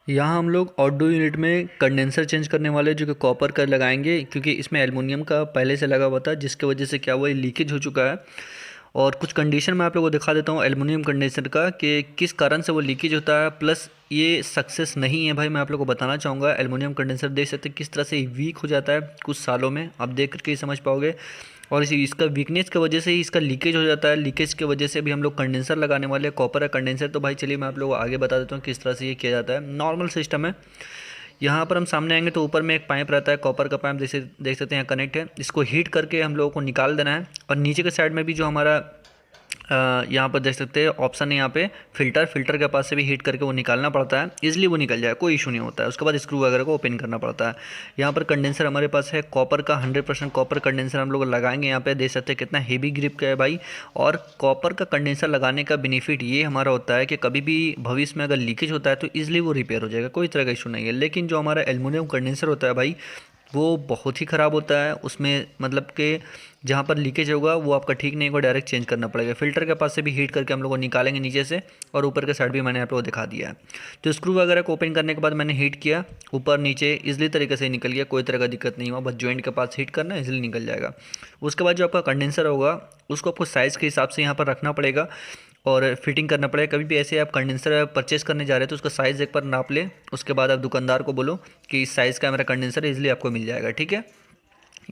यहाँ हम लोग आउटडोर यूनिट में कंडेंसर चेंज करने वाले जो कि कॉपर का लगाएंगे, क्योंकि इसमें एल्युमिनियम का पहले से लगा हुआ था, जिसकी वजह से क्या हुआ, ये लीकेज हो चुका है। और कुछ कंडीशन मैं आप लोगों को दिखा देता हूँ एल्युमिनियम कंडेंसर का कि किस कारण से वो लीकेज होता है, प्लस ये सक्सेस नहीं है भाई। मैं आप लोगों को बताना चाहूँगा एल्युमिनियम कंडेंसर देख सकते हैं किस तरह से वीक हो जाता है कुछ सालों में, आप देख करके ही समझ पाओगे। और इसका वीकनेस की वजह से ही इसका लीकेज हो जाता है। लीकेज की वजह से भी हम लोग कंडेंसर लगाने वाले हैं, कॉपर का कंडेंसर। तो भाई चलिए मैं आप लोगों को आगे बता देता हूँ किस तरह से ये किया जाता है। नॉर्मल सिस्टम है। यहाँ पर हम सामने आएंगे तो ऊपर में एक पाइप रहता है, कॉपर का पाइप, जैसे देख सकते हैं यहाँ कनेक्ट है। इसको हीट करके हम लोगों को निकाल देना है। और नीचे के साइड में भी जो हमारा यहाँ पर देख सकते हैं ऑप्शन है, यहाँ पे फिल्टर के पास से भी हीट करके वो निकालना पड़ता है। इजीली वो निकल जाए, कोई इशू नहीं होता है। उसके बाद स्क्रू वगैरह को ओपन करना पड़ता है। यहाँ पर कंडेंसर हमारे पास है कॉपर का, 100% कॉपर कंडेंसर हम लोग लगाएंगे। यहाँ पे देख सकते हैं कितना हेवी ग्रिप का है भाई। और कॉपर का कंडेंसर लगाने का बेनिफिट ये हमारा होता है कि कभी भी भविष्य में अगर लीकेज होता है तो ईजिली वो रिपेयर हो जाएगा, कोई तरह का इशू नहीं है। लेकिन जो हमारा एल्युमिनियम कंडेंसर होता है भाई, वो बहुत ही ख़राब होता है। उसमें मतलब कि जहाँ पर लीकेज होगा वो आपका ठीक नहीं होगा, डायरेक्ट चेंज करना पड़ेगा। फिल्टर के पास से भी हीट करके हम लोग को निकालेंगे नीचे से। और ऊपर के साइड भी मैंने आप लोगों को दिखा दिया है। तो स्क्रू वगैरह को ओपन करने के बाद मैंने हीट किया, ऊपर नीचे इजीली तरीके से निकल गया, कोई तरह का दिक्कत नहीं हुआ। बस जॉइंट के पास हीट करना, इजीली निकल जाएगा। उसके बाद जो आपका कंडेंसर होगा उसको आपको साइज़ के हिसाब से यहाँ पर रखना पड़ेगा और फिटिंग करना पड़ेगा। कभी भी ऐसे आप कंडेंसर परचेस करने जा रहे हैं तो उसका साइज़ एक बार नाप ले। उसके बाद आप दुकानदार को बोलो कि इस साइज़ का मेरा कंडेंसर इजीली आपको मिल जाएगा, ठीक है।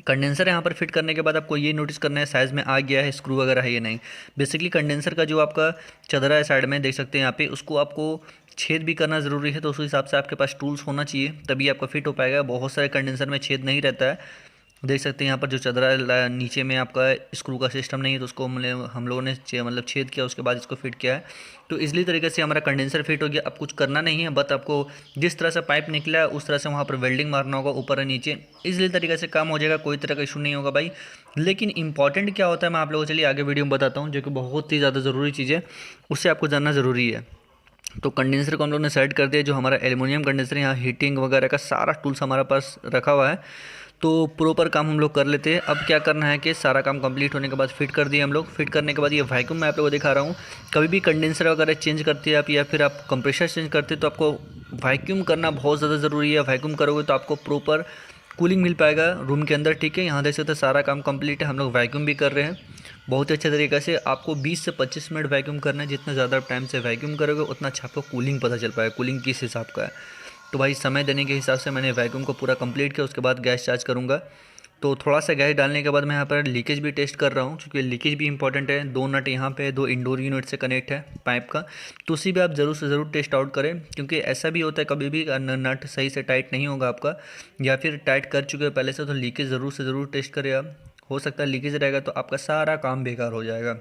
कंडेंसर यहाँ पर फिट करने के बाद आपको ये नोटिस करना है साइज़ में आ गया है, स्क्रू वगैरह है ये नहीं। बेसिकली कंडेंसर का जो आपका चदरा है साइड में देख सकते हैं यहाँ पे, उसको आपको छेद भी करना ज़रूरी है। तो उस हिसाब से आपके पास टूल्स होना चाहिए, तभी आपका फिट हो पाएगा। बहुत सारे कंडेंसर में छेद नहीं रहता है। देख सकते हैं यहाँ पर जो चदरा नीचे में आपका स्क्रू का सिस्टम नहीं है, तो उसको हम लोगों ने मतलब छेद किया, उसके बाद इसको फिट किया है। तो इजली तरीके से हमारा कंडेंसर फिट हो गया। अब कुछ करना नहीं है, बस आपको जिस तरह से पाइप निकला है उस तरह से वहाँ पर वेल्डिंग मारना होगा ऊपर और नीचे। इजली तरीके से काम हो जाएगा, कोई तरह का इशू नहीं होगा भाई। लेकिन इंपॉर्टेंट क्या होता है मैं आप लोगों को चलिए आगे वीडियो में बताता हूँ, जो कि बहुत ही ज़्यादा ज़रूरी चीज़ है, उससे आपको जानना ज़रूरी है। तो कंडेंसर को हम लोग ने सेट कर दिया। जो हमारा एल्युमिनियम कंडेंसर, यहाँ हीटिंग वगैरह का सारा टूल्स हमारे पास रखा हुआ है। तो प्रॉपर काम हम लोग कर लेते हैं। अब क्या करना है कि सारा काम कंप्लीट होने के बाद फिट कर दिए हम लोग। फिट करने के बाद ये वैक्यूम मैं आप लोगों को दिखा रहा हूँ। कभी भी कंडेंसर वगैरह चेंज करते हैं आप, या फिर आप कंप्रेसर चेंज करते हैं, तो आपको वैक्यूम करना बहुत ज़्यादा ज़रूरी है। वैक्यूम करोगे तो आपको प्रॉपर कूलिंग मिल पाएगा रूम के अंदर, ठीक है। यहाँ देख सकते हैं सारा काम कंप्लीट है, हम लोग वैक्यूम भी कर रहे हैं बहुत अच्छे तरीके से। आपको 20 से 25 मिनट वैक्यूम करना है। जितना ज़्यादा टाइम से वैक्यूम करोगे उतना अच्छा आपको कूलिंग पता चल पाएगा, कूलिंग किस हिसाब का है। तो भाई समय देने के हिसाब से मैंने वैक्यूम को पूरा कंप्लीट किया। उसके बाद गैस चार्ज करूँगा। तो थोड़ा सा गैस डालने के बाद मैं यहाँ पर लीकेज भी टेस्ट कर रहा हूँ, क्योंकि लीकेज भी इंपॉर्टेंट है। 2 नट यहाँ पे 2 इंडोर यूनिट से कनेक्ट है पाइप का, तो उसी भी आप ज़रूर से ज़रूर टेस्ट आउट करें। क्योंकि ऐसा भी होता है कभी भी नट सही से टाइट नहीं होगा आपका, या फिर टाइट कर चुके हो पहले से, तो लीकेज ज़रूर से ज़रूर टेस्ट करें आप। हो सकता है लीकेज रहेगा तो आपका सारा काम बेकार हो जाएगा।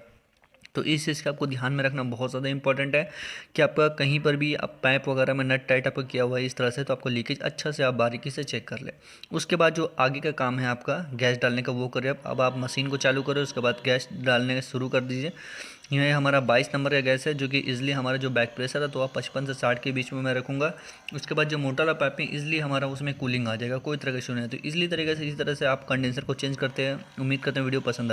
तो इस चीज़ का आपको ध्यान में रखना बहुत ज़्यादा इंपॉर्टेंट है कि आपका कहीं पर भी आप पाइप वगैरह में नट टाइट आपका किया हुआ है इस तरह से, तो आपको लीकेज अच्छा से आप बारीकी से चेक कर ले। उसके बाद जो आगे का काम है आपका गैस डालने का वो करें। अब आप मशीन को चालू करें, उसके बाद गैस डालने शुरू कर दीजिए। ये हमारा 22 नंबर का गैस है, जो कि इजली हमारा जो बैक प्रेशर है तो आप 55 से 60 के बीच में मैं रखूँगा। उसके बाद जो मोटा वाला पाइप है इजली हमारा उसमें कूलिंग आ जाएगा, कोई तरह का इशू नहीं है। तो इजली तरीके से इसी तरह से आप कंडेंसर को चेंज करते हैं। उम्मीद करते हैं वीडियो पसंद आए।